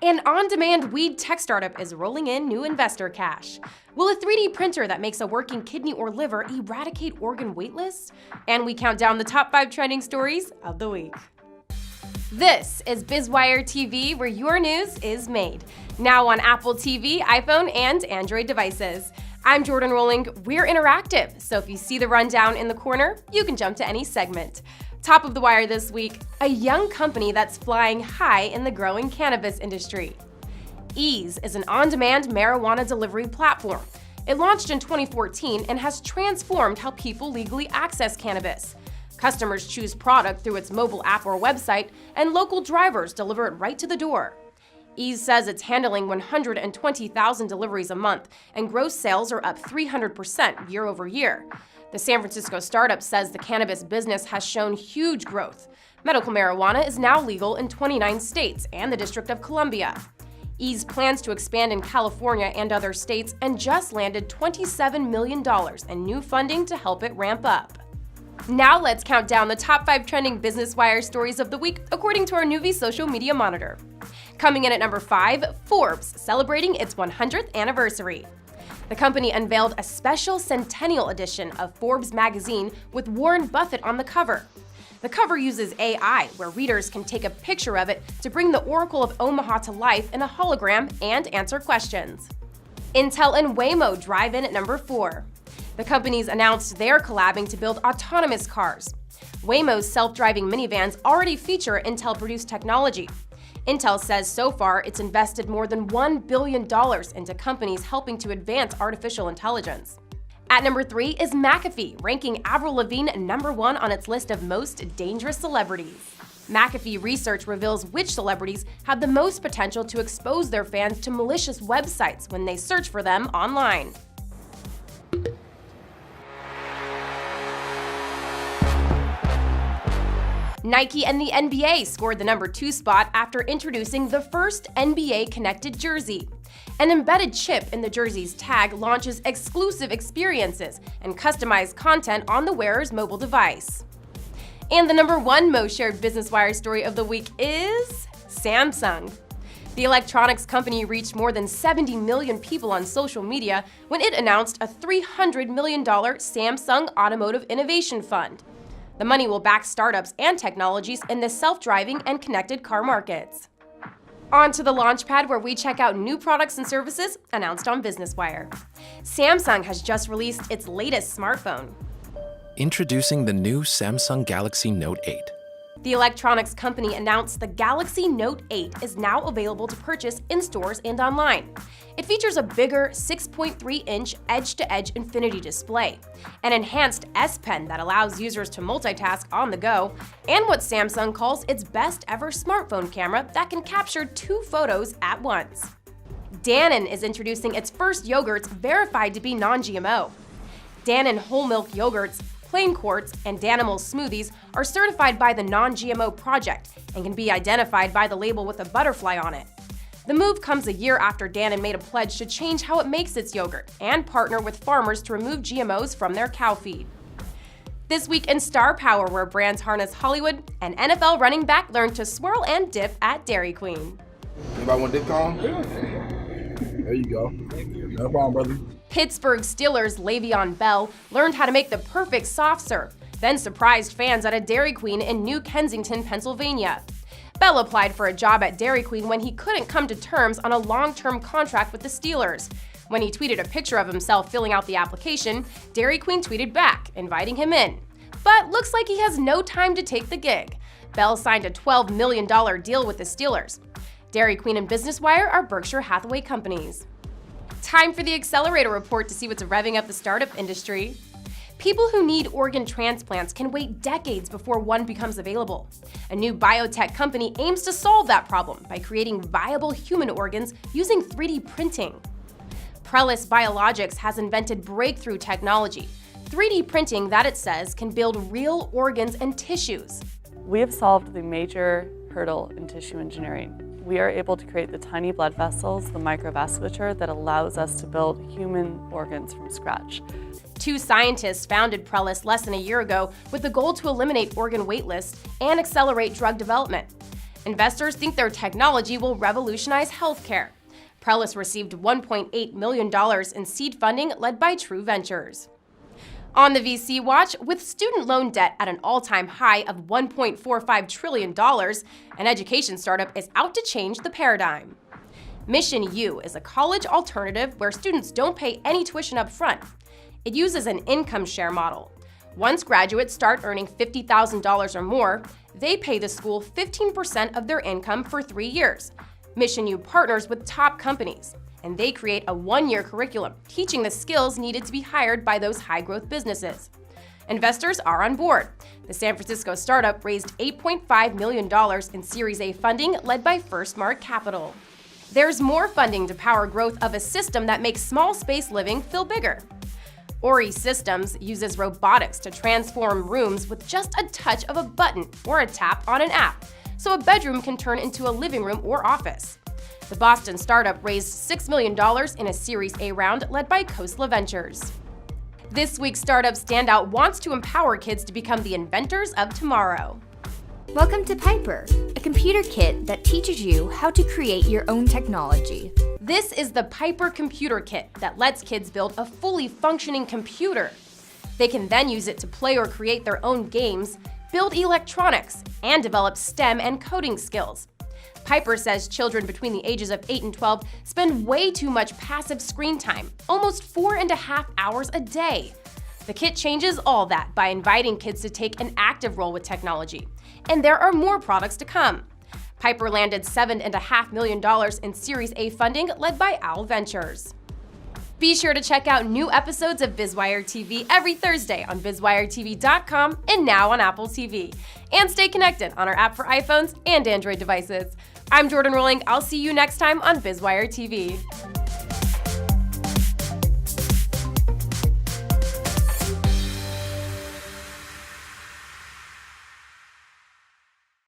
An on-demand weed tech startup is rolling in new investor cash. Will a 3D printer that makes a working kidney or liver eradicate organ waitlists? And we count down the top 5 trending stories of the week. This is BWTV, where your news is made. Now on Apple TV, iPhone, and Android devices. I'm Jordan Rolling. We're interactive, so if you see the rundown in the corner, you can jump to any segment. Top of the wire this week, a young company that's flying high in the growing cannabis industry. Ease is an on-demand marijuana delivery platform. It launched in 2014 and has transformed how people legally access cannabis. Customers choose product through its mobile app or website, and local drivers deliver it right to the door. Ease says it's handling 120,000 deliveries a month, and gross sales are up 300% year over year. The San Francisco startup says the cannabis business has shown huge growth. Medical marijuana is now legal in 29 states and the District of Columbia. Ease plans to expand in California and other states and just landed $27 million in new funding to help it ramp up. Now let's count down the top 5 trending Business Wire stories of the week according to our Nuvi social media monitor. Coming in at number 5, Forbes celebrating its 100th anniversary. The company unveiled a special centennial edition of Forbes magazine with Warren Buffett on the cover. The cover uses AI, where readers can take a picture of it to bring the Oracle of Omaha to life in a hologram and answer questions. Intel and Waymo drive in at number 4. The companies announced they're collabing to build autonomous cars. Waymo's self-driving minivans already feature Intel-produced technology. Intel says so far it's invested more than $1 billion into companies helping to advance artificial intelligence. At number 3 is McAfee, ranking Avril Lavigne number 1 on its list of most dangerous celebrities. McAfee research reveals which celebrities have the most potential to expose their fans to malicious websites when they search for them online. Nike and the NBA scored the number 2 spot after introducing the first NBA-connected jersey. An embedded chip in the jersey's tag launches exclusive experiences and customized content on the wearer's mobile device. And the number 1 most shared Business Wire story of the week is Samsung. The electronics company reached more than 70 million people on social media when it announced a $300 million Samsung Automotive Innovation Fund. The money will back startups and technologies in the self-driving and connected car markets. On to the Launchpad, where we check out new products and services announced on Business Wire. Samsung has just released its latest smartphone. Introducing the new Samsung Galaxy Note 8. The electronics company announced the Galaxy Note 8 is now available to purchase in stores and online. It features a bigger 6.3-inch edge-to-edge infinity display, an enhanced S Pen that allows users to multitask on the go, and what Samsung calls its best-ever smartphone camera that can capture 2 photos at once. Dannon is introducing its first yogurts verified to be non-GMO. Dannon whole milk yogurts, plain quarts, and Danimals smoothies are certified by the Non-GMO Project and can be identified by the label with a butterfly on it. The move comes a year after Dannon made a pledge to change how it makes its yogurt and partner with farmers to remove GMOs from their cow feed. This week in Star Power, where brands harness Hollywood, an NFL running back learned to swirl and dip at Dairy Queen. Anybody want dip cone? There you go. No problem, brother. Pittsburgh Steelers' Le'Veon Bell learned how to make the perfect soft serve, then surprised fans at a Dairy Queen in New Kensington, Pennsylvania. Bell applied for a job at Dairy Queen when he couldn't come to terms on a long-term contract with the Steelers. When he tweeted a picture of himself filling out the application, Dairy Queen tweeted back, inviting him in. But looks like he has no time to take the gig. Bell signed a $12 million deal with the Steelers. Dairy Queen and Business Wire are Berkshire Hathaway companies. Time for the Accelerator Report to see what's revving up the startup industry. People who need organ transplants can wait decades before one becomes available. A new biotech company aims to solve that problem by creating viable human organs using 3D printing. Prellis Biologics has invented breakthrough technology, 3D printing that it says can build real organs and tissues. We have solved the major hurdle in tissue engineering. We are able to create the tiny blood vessels, the microvasculature, that allows us to build human organs from scratch. 2 scientists founded Prellis less than a year ago with the goal to eliminate organ wait lists and accelerate drug development. Investors think their technology will revolutionize healthcare. Prellis received $1.8 million in seed funding led by True Ventures. On the VC watch, with student loan debt at an all-time high of $1.45 trillion, an education startup is out to change the paradigm. MissionU is a college alternative where students don't pay any tuition up front. It uses an income share model. Once graduates start earning $50,000 or more, they pay the school 15% of their income for 3 years. MissionU partners with top companies, and they create a one-year curriculum teaching the skills needed to be hired by those high-growth businesses. Investors are on board. The San Francisco startup raised $8.5 million in Series A funding led by Firstmark Capital. There's more funding to power growth of a system that makes small space living feel bigger. Ori Systems uses robotics to transform rooms with just a touch of a button or a tap on an app, so a bedroom can turn into a living room or office. The Boston startup raised $6 million in a Series A round led by Khosla Ventures. This week's Startup Standout wants to empower kids to become the inventors of tomorrow. Welcome to Piper, a computer kit that teaches you how to create your own technology. This is the Piper Computer Kit that lets kids build a fully functioning computer. They can then use it to play or create their own games, build electronics, and develop STEM and coding skills. Piper says children between the ages of 8 and 12 spend way too much passive screen time, almost 4.5 hours a day. The kit changes all that by inviting kids to take an active role with technology. And there are more products to come. Piper landed $7.5 million in Series A funding led by Owl Ventures. Be sure to check out new episodes of BizWire TV every Thursday on BizWireTV.com and now on Apple TV. And stay connected on our app for iPhones and Android devices. I'm Jordan Rolling. I'll see you next time on BizWire TV.